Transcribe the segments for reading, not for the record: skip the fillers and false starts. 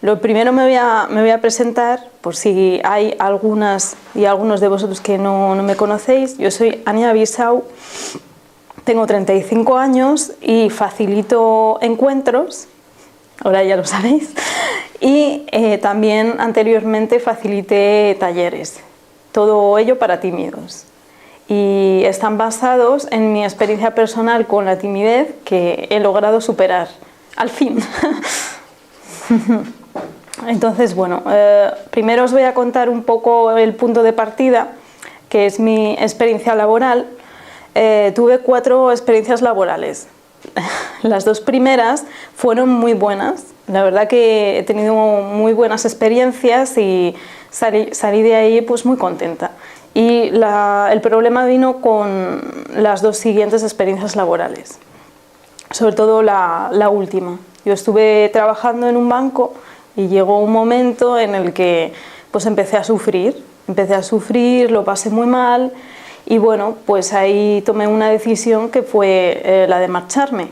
Lo primero me voy a presentar, por si hay algunas y algunos de vosotros que no me conocéis. Yo soy Ania Bisau, tengo 35 años y facilito encuentros, ahora ya lo sabéis, y también anteriormente facilité talleres, todo ello para tímidos. Y están basados en mi experiencia personal con la timidez que he logrado superar, al fin. Entonces, bueno, primero os voy a contar un poco el punto de partida, que es mi experiencia laboral. Tuve 4 experiencias laborales. Las 2 primeras fueron muy buenas. La verdad que he tenido muy buenas experiencias y salí de ahí pues muy contenta. Y el problema vino con las 2 siguientes experiencias laborales, sobre todo la última. Yo estuve trabajando en un banco y llegó un momento en el que pues empecé a sufrir, lo pasé muy mal y bueno, pues ahí tomé una decisión que fue la de marcharme,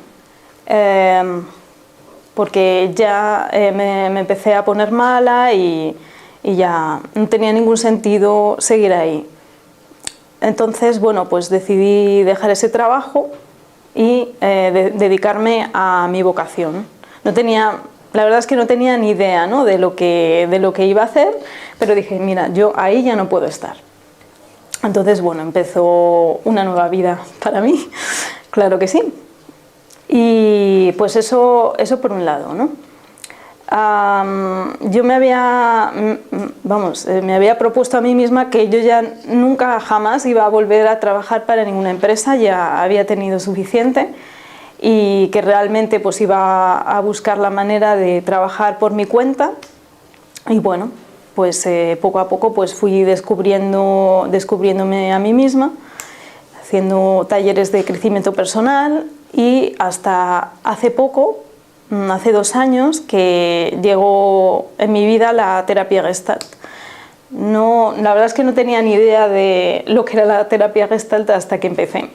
porque ya me empecé a poner mala y ya no tenía ningún sentido seguir ahí. Entonces, bueno, pues decidí dejar ese trabajo y dedicarme a mi vocación. La verdad es que no tenía ni idea, ¿no?, de lo que iba a hacer, pero dije, mira, yo ahí ya no puedo estar. Entonces, bueno, empezó una nueva vida para mí, claro que sí. Y pues eso por un lado, ¿no? Yo me había propuesto a mí misma que yo ya nunca jamás iba a volver a trabajar para ninguna empresa, ya había tenido suficiente y que realmente pues iba a buscar la manera de trabajar por mi cuenta y bueno, pues poco a poco pues fui descubriéndome a mí misma, haciendo talleres de crecimiento personal y hasta hace poco, hace 2 años, que llegó en mi vida la terapia Gestalt. No, la verdad es que no tenía ni idea de lo que era la terapia Gestalt hasta que empecé.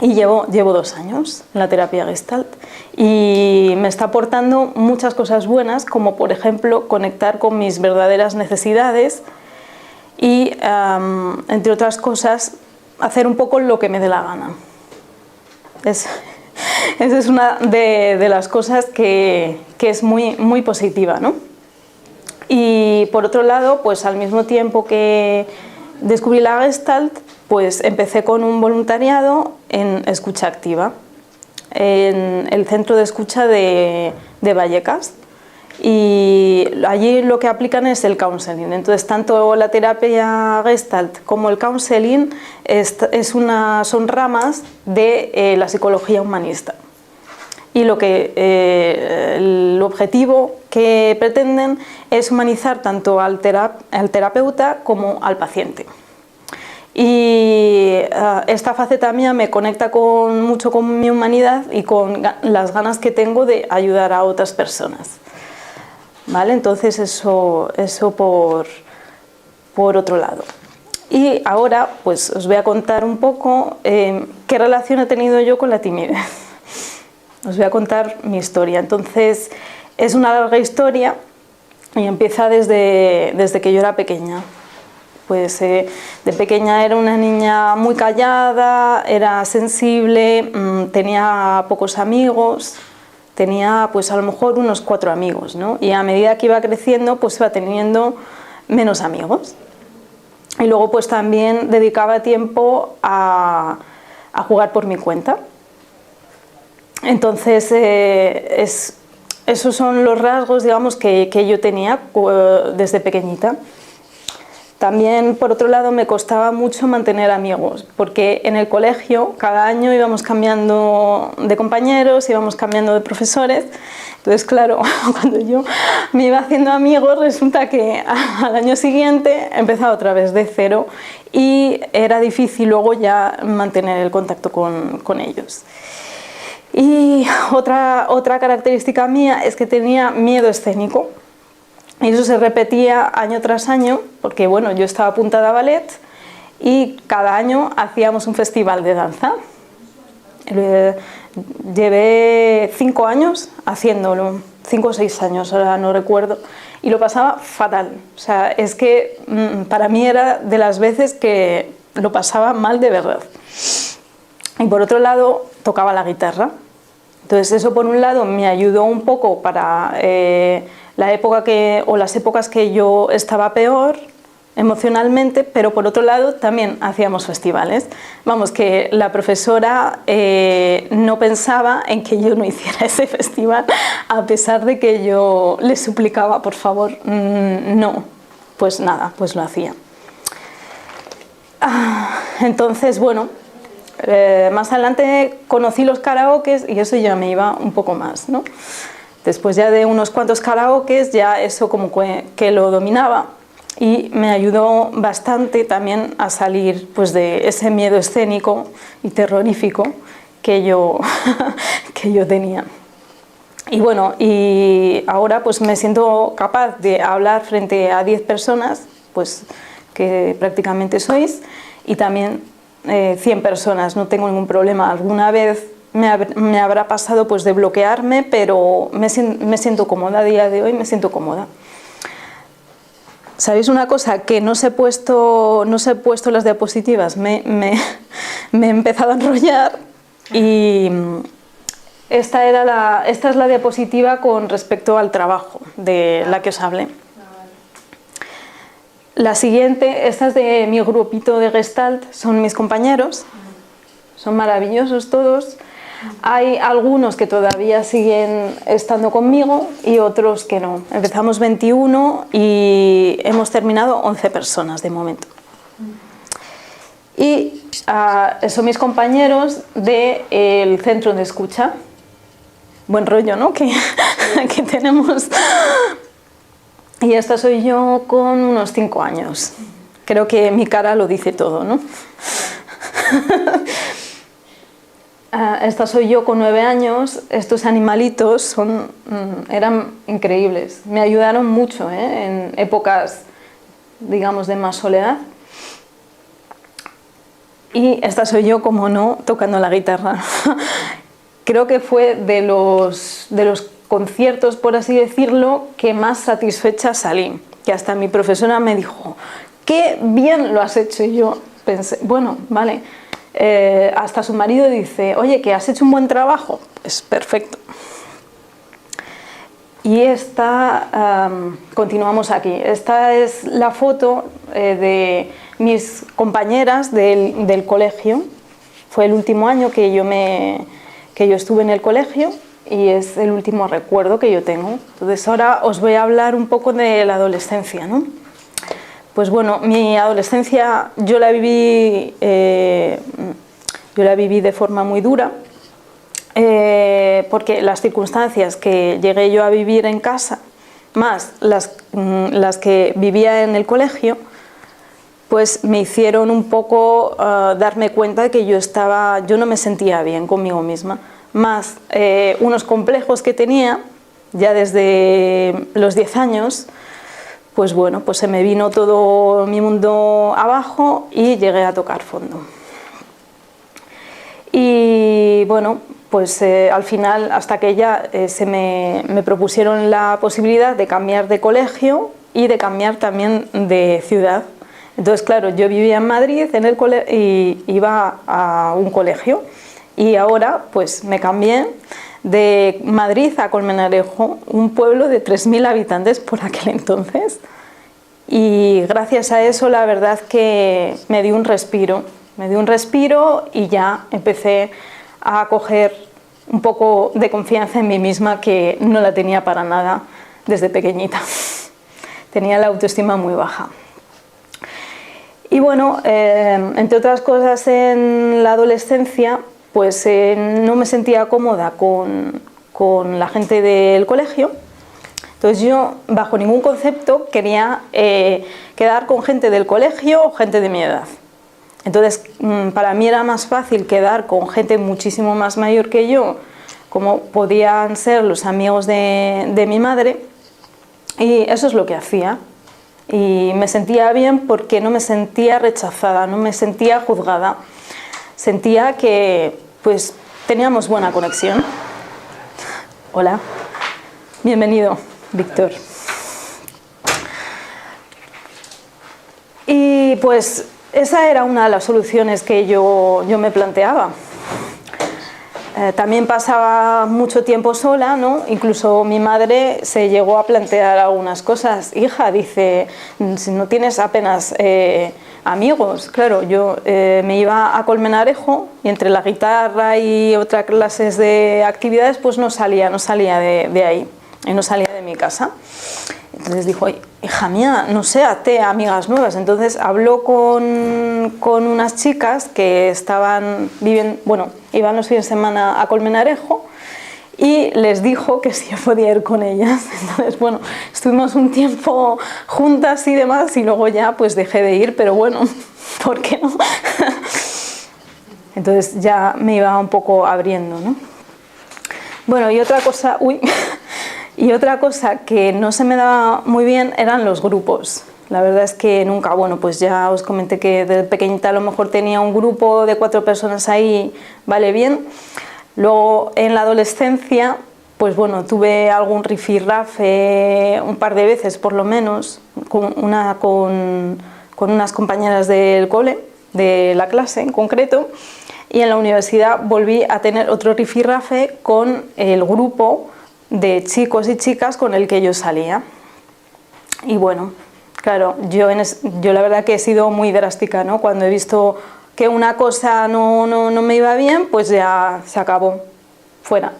Y llevo 2 años en la terapia Gestalt y me está aportando muchas cosas buenas, como por ejemplo conectar con mis verdaderas necesidades y, entre otras cosas, hacer un poco lo que me dé la gana. Esa es una de las cosas que es muy positiva, ¿no? Y por otro lado, pues al mismo tiempo que descubrí la Gestalt, pues empecé con un voluntariado en escucha activa, en el centro de escucha de Vallecas. Y allí lo que aplican es el counseling. Entonces, tanto la terapia Gestalt como el counseling son ramas de la psicología humanista. Y el objetivo que pretenden es humanizar tanto al terapeuta como al paciente. Y esta faceta mía me conecta mucho con mi humanidad y con las ganas que tengo de ayudar a otras personas. ¿Vale? Entonces eso por otro lado. Y ahora pues os voy a contar un poco qué relación he tenido yo con la timidez. Os voy a contar mi historia. Entonces es una larga historia y empieza desde que yo era pequeña. Pues de pequeña era una niña muy callada, era sensible, tenía pocos amigos, tenía pues a lo mejor unos 4 amigos, ¿no? Y a medida que iba creciendo pues iba teniendo menos amigos. Y luego pues también dedicaba tiempo a jugar por mi cuenta. Entonces esos son los rasgos, digamos, que yo tenía desde pequeñita. También, por otro lado, me costaba mucho mantener amigos, porque en el colegio cada año íbamos cambiando de compañeros, íbamos cambiando de profesores. Entonces, claro, cuando yo me iba haciendo amigos, resulta que al año siguiente empezaba otra vez de cero y era difícil luego ya mantener el contacto con ellos. Y otra característica mía es que tenía miedo escénico. Y eso se repetía año tras año, porque bueno, yo estaba apuntada a ballet y cada año hacíamos un festival de danza. Llevé 5 años haciéndolo, 5 o 6 años, ahora no recuerdo, y lo pasaba fatal. O sea, es que para mí era de las veces que lo pasaba mal de verdad. Y por otro lado, tocaba la guitarra. Entonces eso por un lado me ayudó un poco para la época o las épocas que yo estaba peor emocionalmente, pero por otro lado también hacíamos festivales. Vamos, que la profesora no pensaba en que yo no hiciera ese festival, a pesar de que yo le suplicaba, por favor, no. Pues nada, pues lo hacía. Entonces, bueno, más adelante conocí los karaokes y eso ya me iba un poco más, ¿no? Después ya de unos cuantos karaokes, ya eso como que lo dominaba. Y me ayudó bastante también a salir pues, de ese miedo escénico y terrorífico que yo, que yo tenía. Y bueno, y ahora pues me siento capaz de hablar frente a 10 personas, pues que prácticamente sois, y también 100 personas, no tengo ningún problema. Alguna vez me habrá pasado pues, de bloquearme, pero me siento cómoda, a día de hoy me siento cómoda. ¿Sabéis una cosa? Que no os he puesto las diapositivas, me he empezado a enrollar y esta es la diapositiva con respecto al trabajo de la que os hablé. La siguiente, esta es de mi grupito de Gestalt, son mis compañeros, son maravillosos todos. Hay algunos que todavía siguen estando conmigo y otros que no. Empezamos 21 y hemos terminado 11 personas de momento. Y son mis compañeros del centro de escucha. Buen rollo, ¿no? Que tenemos. Y esta soy yo con unos 5 años. Creo que mi cara lo dice todo, ¿no? Esta soy yo con 9 años. Estos animalitos eran increíbles. Me ayudaron mucho en épocas, digamos, de más soledad. Y esta soy yo, como no, tocando la guitarra. Creo que fue de los conciertos, por así decirlo, que más satisfecha salí. Que hasta mi profesora me dijo, ¡qué bien lo has hecho! Y yo pensé, bueno, vale. Hasta su marido dice, oye, que has hecho un buen trabajo. Es perfecto. Y continuamos aquí. Esta es la foto de mis compañeras del colegio. Fue el último año que yo estuve en el colegio y es el último recuerdo que yo tengo. Entonces ahora os voy a hablar un poco de la adolescencia, ¿no? Pues bueno, mi adolescencia yo la viví de forma muy dura, porque las circunstancias que llegué yo a vivir en casa, más las que vivía en el colegio, pues me hicieron un poco darme cuenta de que yo no me sentía bien conmigo misma, más unos complejos que tenía ya desde los 10 años. Pues bueno, pues se me vino todo mi mundo abajo y llegué a tocar fondo. Y bueno, pues al final, hasta que ya me propusieron la posibilidad de cambiar de colegio y de cambiar también de ciudad. Entonces, claro, yo vivía en Madrid y iba a un colegio y ahora pues me cambié de Madrid a Colmenarejo, un pueblo de 3.000 habitantes por aquel entonces, y gracias a eso la verdad que me dio un respiro y ya empecé a coger un poco de confianza en mí misma, que no la tenía para nada desde pequeñita. Tenía la autoestima muy baja. Y bueno, entre otras cosas, en la adolescencia pues no me sentía cómoda con la gente del colegio. Entonces yo, bajo ningún concepto, quería quedar con gente del colegio o gente de mi edad. Entonces, para mí era más fácil quedar con gente muchísimo más mayor que yo, como podían ser los amigos de mi madre, y eso es lo que hacía. y me sentía bien porque no me sentía rechazada, no me sentía juzgada. Sentía que pues teníamos buena conexión. Hola, bienvenido, Víctor. Y pues esa era una de las soluciones que yo me planteaba. También pasaba mucho tiempo sola, ¿no? Incluso mi madre se llegó a plantear algunas cosas. Hija, dice, si no tienes apenas amigos. Claro, yo me iba a Colmenarejo y entre la guitarra y otras clases de actividades pues no salía de ahí, y no salía de mi casa. Entonces dijo, hija mía, no sé, hazte amigas nuevas. Entonces habló con unas chicas que iban los fines de semana a Colmenarejo y les dijo que si yo podía ir con ellas. Entonces, bueno, estuvimos un tiempo juntas y demás y luego ya pues dejé de ir, pero bueno, ¿por qué no? Entonces ya me iba un poco abriendo, ¿no? Bueno, y otra cosa, y otra cosa que no se me daba muy bien eran los grupos. La verdad es que nunca, bueno, pues ya os comenté que desde pequeñita a lo mejor tenía un grupo de 4 personas ahí, vale bien. Luego en la adolescencia, pues bueno, tuve algún rifirrafe un par de veces por lo menos, con unas compañeras del cole, de la clase en concreto, y en la universidad volví a tener otro rifirrafe con el grupo de chicos y chicas con el que yo salía. Y bueno, claro, yo la verdad que he sido muy drástica, ¿no? Cuando he visto que una cosa no me iba bien, pues ya se acabó, fuera.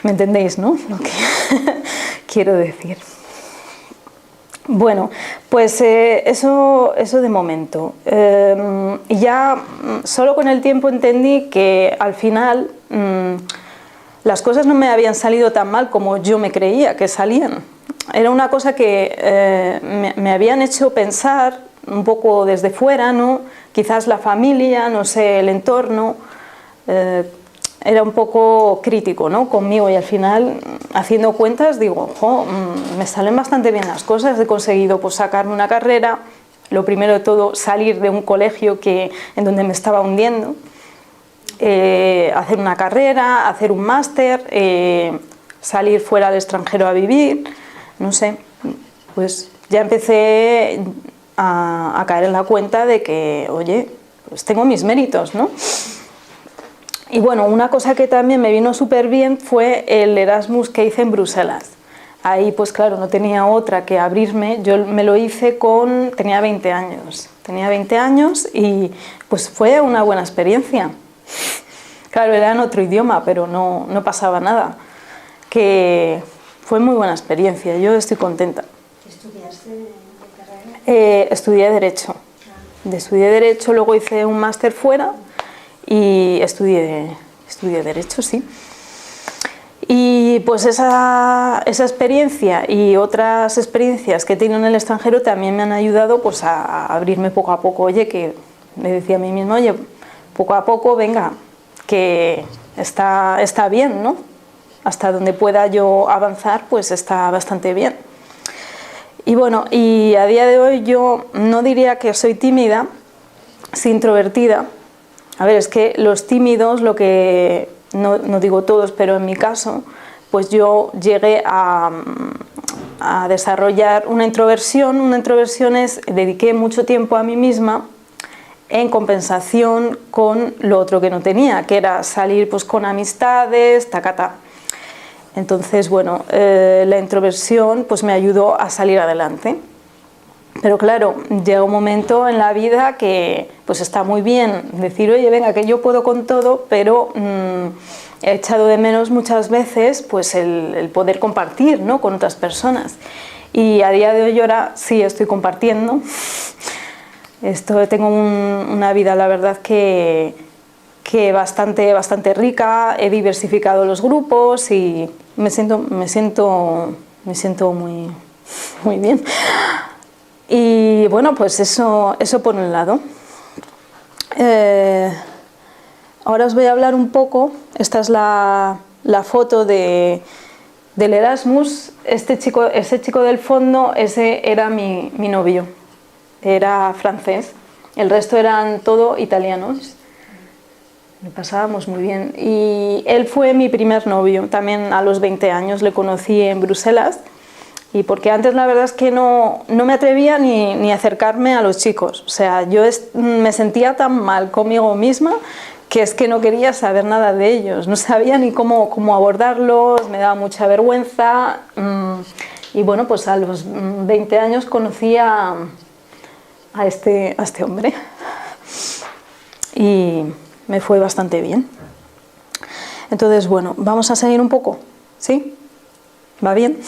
¿Me entendéis, no? Lo que quiero decir. Bueno, pues eso de momento. Y ya solo con el tiempo entendí que al final las cosas no me habían salido tan mal como yo me creía que salían. Era una cosa que me habían hecho pensar un poco desde fuera, ¿no? Quizás la familia, no sé, el entorno, era un poco crítico, ¿no? Conmigo, y al final, haciendo cuentas, digo, me salen bastante bien las cosas, he conseguido pues sacarme una carrera, lo primero de todo salir de un colegio en donde me estaba hundiendo, hacer una carrera, hacer un máster, salir fuera al extranjero a vivir, no sé, pues ya empecé a caer en la cuenta de que, oye, pues tengo mis méritos, ¿no? Y bueno, una cosa que también me vino súper bien fue el Erasmus que hice en Bruselas. Ahí pues claro, no tenía otra que abrirme, yo me lo hice tenía 20 años. Tenía 20 años y pues fue una buena experiencia. Claro, era en otro idioma, pero no pasaba nada. Que fue muy buena experiencia, yo estoy contenta. ¿Estudiaste de carrera? Estudié Derecho. Estudié Derecho, luego hice un máster fuera y estudié Derecho, sí. Y pues esa experiencia y otras experiencias que he tenido en el extranjero también me han ayudado pues a abrirme poco a poco. Oye, que me decía a mí misma, oye, poco a poco, venga, que está bien, ¿no? Hasta donde pueda yo avanzar, pues está bastante bien. Y bueno, y a día de hoy yo no diría que soy tímida, soy introvertida. A ver, es que los tímidos, lo que no digo todos, pero en mi caso, pues yo llegué a desarrollar una introversión. Una introversión dediqué mucho tiempo a mí misma en compensación con lo otro que no tenía, que era salir pues con amistades, tacata. Entonces, bueno, la introversión pues me ayudó a salir adelante. Pero claro, llega un momento en la vida que pues está muy bien decir, oye, venga, que yo puedo con todo, pero he echado de menos muchas veces pues el poder compartir, ¿no?, con otras personas. Y a día de hoy ahora sí estoy compartiendo. Tengo una vida, la verdad, que bastante rica. He diversificado los grupos y me siento muy bien. Y bueno, pues eso por un lado. Ahora os voy a hablar un poco. Esta es la foto de del Erasmus, ese chico del fondo, ese era mi novio, era francés, el resto eran todo italianos. Lo pasábamos muy bien. Y él fue mi primer novio, también a los 20 años, le conocí en Bruselas. Y porque antes la verdad es que no me atrevía ni a acercarme a los chicos. O sea, yo me sentía tan mal conmigo misma que es que no quería saber nada de ellos. No sabía ni cómo abordarlos, me daba mucha vergüenza. Y bueno, pues a los 20 años conocí a este hombre. Y me fue bastante bien. Entonces, bueno, vamos a seguir un poco, ¿sí? ¿Va bien?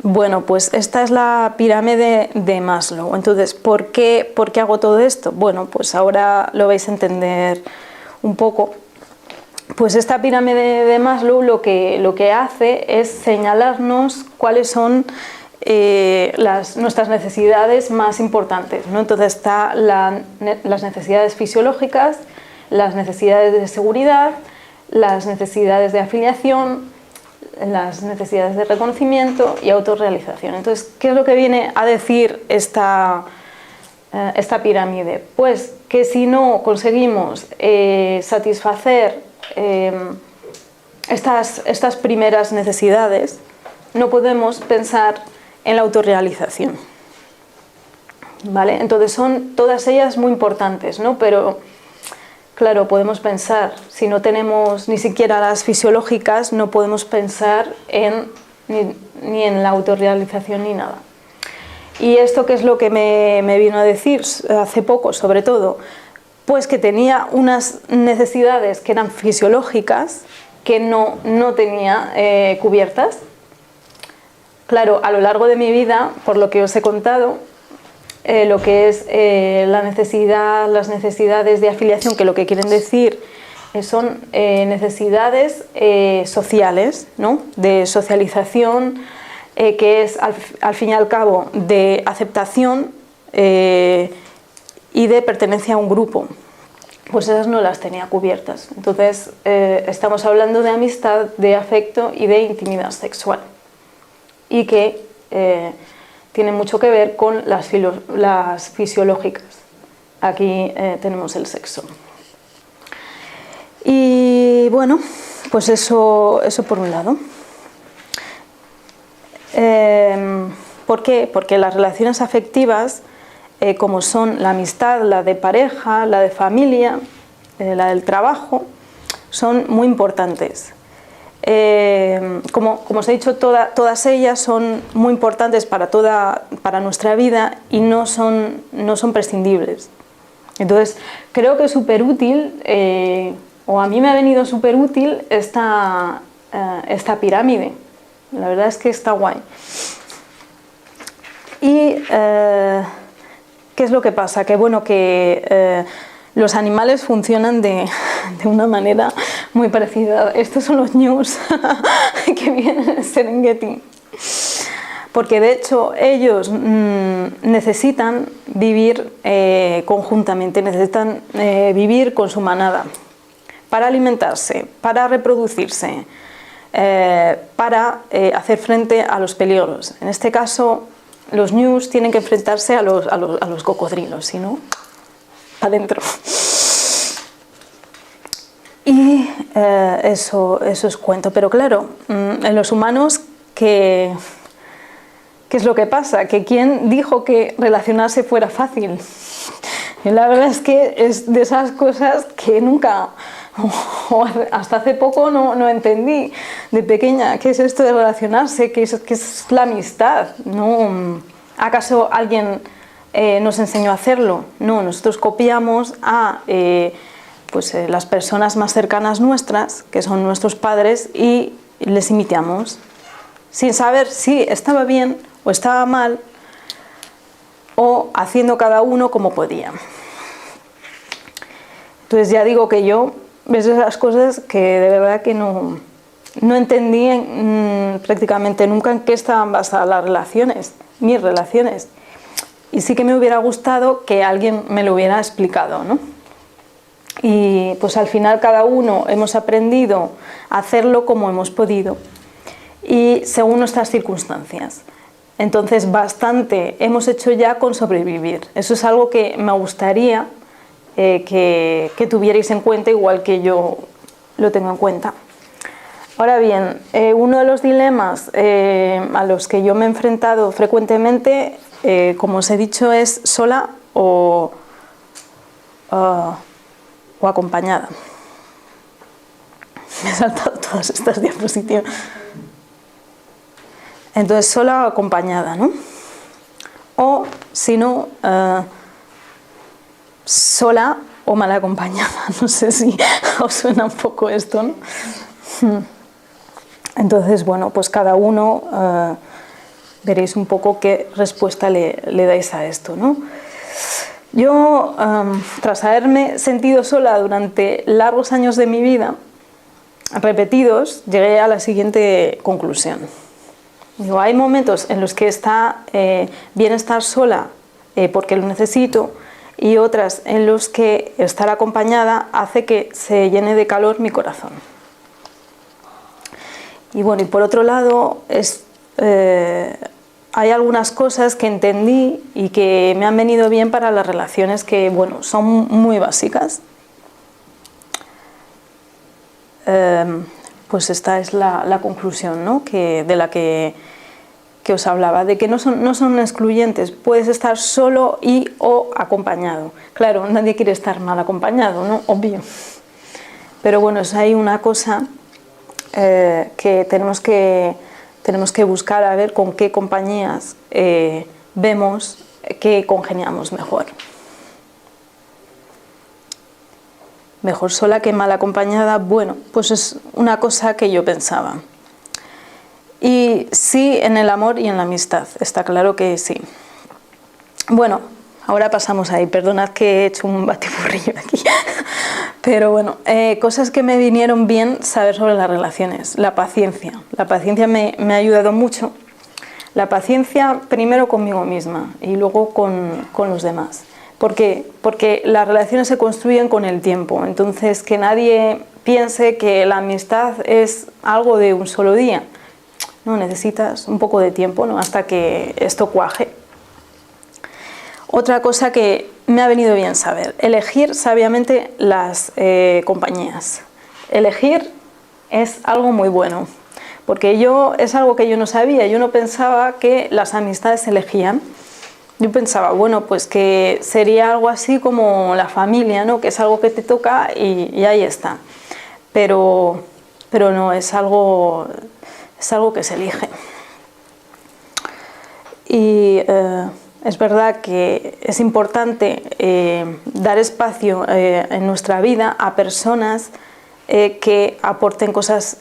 Bueno, pues esta es la pirámide de Maslow. Entonces, ¿por qué hago todo esto? Bueno, pues ahora lo vais a entender un poco. Pues esta pirámide de Maslow lo que hace es señalarnos cuáles son nuestras necesidades más importantes, ¿no? Entonces está las necesidades fisiológicas, las necesidades de seguridad, las necesidades de afiliación, las necesidades de reconocimiento y autorrealización. Entonces, ¿qué es lo que viene a decir esta pirámide? Pues que si no conseguimos satisfacer estas primeras necesidades, no podemos pensar en la autorrealización, ¿vale? Entonces son todas ellas muy importantes, ¿no? Pero claro, podemos pensar, si no tenemos ni siquiera las fisiológicas, no podemos pensar ni en la autorrealización ni nada. ¿Y esto qué es lo que me vino a decir hace poco, sobre todo? Pues que tenía unas necesidades que eran fisiológicas que no tenía cubiertas. Claro, a lo largo de mi vida, por lo que os he contado, lo que es las necesidades de afiliación, que lo que quieren decir son necesidades sociales, ¿no? De socialización, que es al fin y al cabo de aceptación y de pertenencia a un grupo. Pues esas no las tenía cubiertas. Entonces estamos hablando de amistad, de afecto y de intimidad sexual, y que tiene mucho que ver con las fisiológicas. Aquí tenemos el sexo. Y bueno, pues eso por un lado. ¿Por qué? Porque las relaciones afectivas, como son la amistad, la de pareja, la de familia, la del trabajo, son muy importantes. Como os he dicho, todas ellas son muy importantes para nuestra vida y no son prescindibles. Entonces, creo que es súper útil, o a mí me ha venido súper útil esta pirámide. La verdad es que está guay. Y ¿qué es lo que pasa? Que bueno, los animales funcionan de una manera muy parecida. Estos son los ñus que vienen en Serengeti. Porque de hecho ellos necesitan vivir conjuntamente, necesitan vivir con su manada para alimentarse, para reproducirse, para hacer frente a los peligros. En este caso, los ñus tienen que enfrentarse a los cocodrilos, si no, para adentro. Y eso os cuento. Pero claro, en los humanos, ¿qué es lo que pasa? Que ¿quién dijo que relacionarse fuera fácil? Y la verdad es que es de esas cosas que nunca, o hasta hace poco no entendí de pequeña. ¿Qué es esto de relacionarse? ¿Qué es la amistad? ¿No? ¿Acaso alguien nos enseñó a hacerlo? No, nosotros copiamos a las personas más cercanas nuestras, que son nuestros padres, y les imitamos, sin saber si estaba bien o estaba mal, o haciendo cada uno como podía. Entonces ya digo que yo, ves esas cosas que de verdad que no entendí prácticamente nunca en qué estaban basadas las relaciones, mis relaciones. Y sí que me hubiera gustado que alguien me lo hubiera explicado, ¿no? Y pues al final cada uno hemos aprendido a hacerlo como hemos podido. y según nuestras circunstancias. Entonces, bastante hemos hecho ya con sobrevivir. Eso es algo que me gustaría que tuvierais en cuenta, igual que yo lo tengo en cuenta. Ahora bien, uno de los dilemas a los que yo me he enfrentado frecuentemente, como os he dicho, es sola o acompañada. Me he saltado todas estas diapositivas. Entonces, sola o acompañada, ¿no? O, si no, sola o mal acompañada. No sé si os suena un poco esto, ¿no? Entonces, bueno, pues cada uno veréis un poco qué respuesta le dais a esto, ¿no? Yo, tras haberme sentido sola durante largos años de mi vida, repetidos, llegué a la siguiente conclusión. Digo, hay momentos en los que está bien estar sola porque lo necesito, y otras en los que estar acompañada hace que se llene de calor mi corazón. Y bueno, y por otro lado, hay algunas cosas que entendí y que me han venido bien para las relaciones que, bueno, son muy básicas. Pues esta es la conclusión, ¿no? de la que os hablaba, de que no son excluyentes. Puedes estar solo o acompañado. Claro, nadie quiere estar mal acompañado, ¿no? Obvio. Pero bueno, hay una cosa que tenemos que buscar, a ver con qué compañías vemos que congeniamos mejor. Mejor sola que mal acompañada. Bueno, pues es una cosa que yo pensaba. Y sí, en el amor y en la amistad, está claro que sí. Bueno, ahora pasamos ahí. Perdonad que he hecho un batiburrillo aquí. Pero bueno, cosas que me vinieron bien saber sobre las relaciones. La paciencia. La paciencia me ha ayudado mucho. La paciencia primero conmigo misma y luego con los demás. ¿Por qué? Porque las relaciones se construyen con el tiempo. Entonces, que nadie piense que la amistad es algo de un solo día. No, necesitas un poco de tiempo, ¿no? Hasta que esto cuaje. Otra cosa que me ha venido bien saber, elegir sabiamente las compañías. Elegir es algo muy bueno, porque es algo que yo no sabía. Yo no pensaba que las amistades se elegían. Yo pensaba, bueno, pues que sería algo así como la familia, ¿no? Que es algo que te toca y ahí está. Pero no, es algo que se elige. Y es verdad que es importante dar espacio en nuestra vida a personas que aporten cosas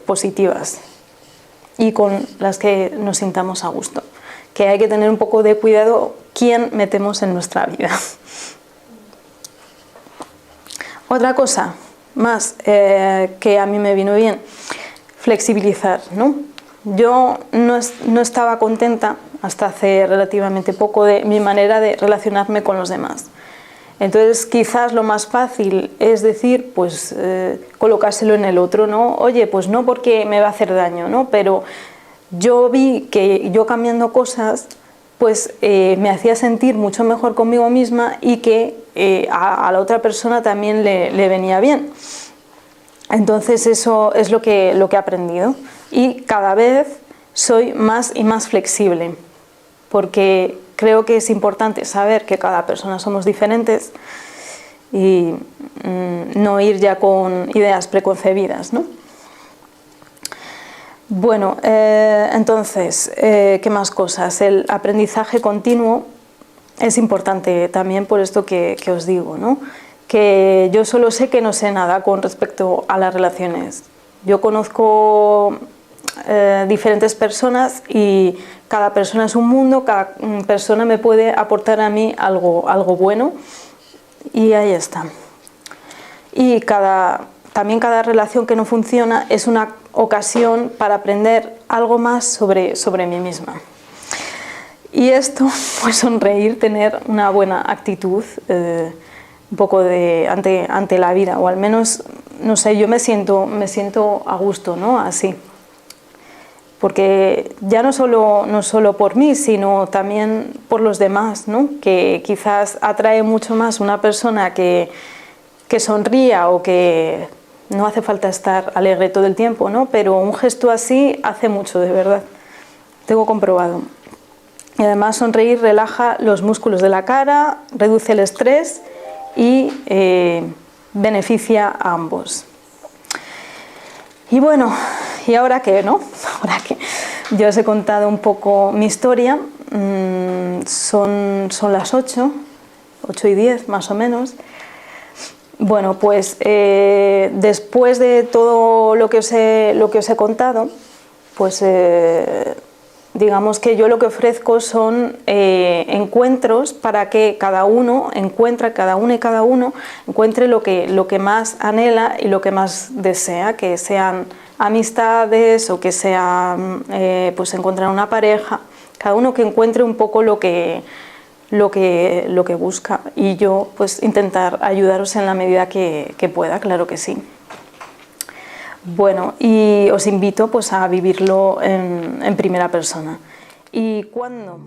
positivas y con las que nos sintamos a gusto. Que hay que tener un poco de cuidado quién metemos en nuestra vida. Otra cosa más que a mí me vino bien, flexibilizar, ¿no? Yo no estaba contenta hasta hace relativamente poco de mi manera de relacionarme con los demás. Entonces quizás lo más fácil es decir, pues colocárselo en el otro, ¿no? Oye, pues no porque me va a hacer daño, ¿no? Pero yo vi que yo cambiando cosas pues me hacía sentir mucho mejor conmigo misma y que a la otra persona también le venía bien. Entonces eso es lo que he aprendido y cada vez soy más y más flexible porque creo que es importante saber que cada persona somos diferentes y no ir ya con ideas preconcebidas, ¿no? Bueno, entonces, ¿qué más cosas? El aprendizaje continuo es importante también por esto que os digo, ¿no? Que yo solo sé que no sé nada con respecto a las relaciones. Yo conozco diferentes personas y cada persona es un mundo, cada persona me puede aportar a mí algo bueno y ahí está. Y también cada relación que no funciona es una ocasión para aprender algo más sobre mí misma. Y esto, pues sonreír, tener una buena actitud, un poco ante la vida, o al menos, no sé, yo me siento a gusto, ¿no? Así. porque ya no solo por mí, sino también por los demás, ¿no? Que quizás atrae mucho más una persona que sonría o que no hace falta estar alegre todo el tiempo, ¿no? Pero un gesto así hace mucho, de verdad, tengo comprobado. Y además sonreír relaja los músculos de la cara, reduce el estrés y beneficia a ambos. Y bueno, ¿y ahora qué, no? Ahora que yo os he contado un poco mi historia, son las 8:10 más o menos. Bueno, pues después de todo lo que os he contado, pues digamos que yo lo que ofrezco son encuentros para que cada uno encuentre lo que más anhela y lo que más desea, que sean amistades o que sea pues encontrar una pareja, cada uno que encuentre un poco lo que busca, y yo pues intentar ayudaros en la medida que pueda, claro que sí. Bueno, y os invito pues a vivirlo en primera persona. ¿Y cuándo?